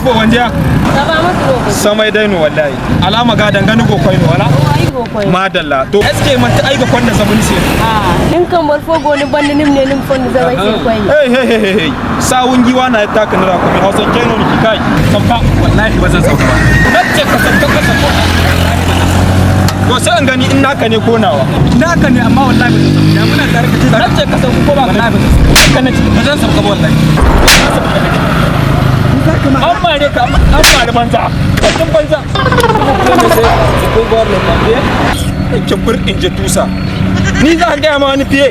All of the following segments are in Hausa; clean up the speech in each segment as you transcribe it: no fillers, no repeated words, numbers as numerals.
rogo wanda samai dai no wallahi alama ga dangane go koino wala madalla to eske man ta aiga kwanda zabun se din kan bar fogo ni bandi nim ne nim fon zabai sai koi hey sawun giwa na ta kan ra ko mi hausa keno ni kai sabka wallahi bazan sauka ba nace ka sabka ka sabka to sai an gani in naka ne ko nawa naka ne amma wallahi bazan sauka ya muna tare ka nace ka sauka ko ba wallahi bazan sauka bazan sauka wallahi amma ne ka amma da banza tun banza ko gor ne kambe ke bur inje tusa ni za ga ma wani fiye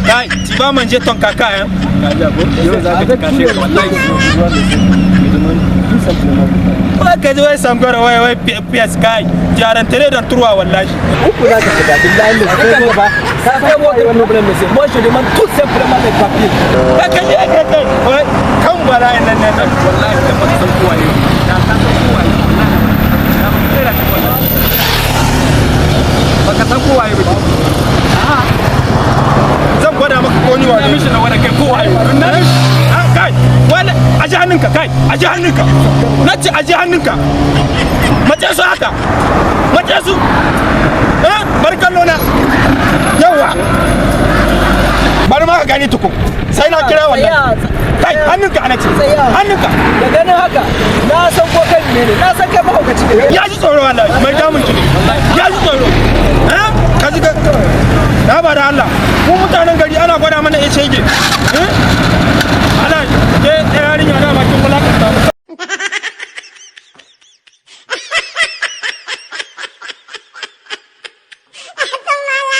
kai ti ba manje ton kaka kaja go yau za ka kashe wallahi ba ka ji wai sangora wai PS kai jaran tare don turwa wallahi uku za ka shiga billahi ne ko ba ka kai mo wannan problem ne moi je demande tout simplement les papiers ka kaje kai wai kan bala nan wallahi da ba san kowa ne da ka san kowa ne ba ka san kowa ne ba zan gwada maka ko ni wani mishi na wani kai kowa ne kai wani aje hannunka kai aje hannunka nace aje hannunka mace su haka mace su bar kallo na yawa bari ma ka gani tukun sai na kira wannan kai hannunka ana ce hannunka da ganin haka na san ko kai ne na san kai mahaukaci ne ya ji tsoro wallahi mai damun ki ne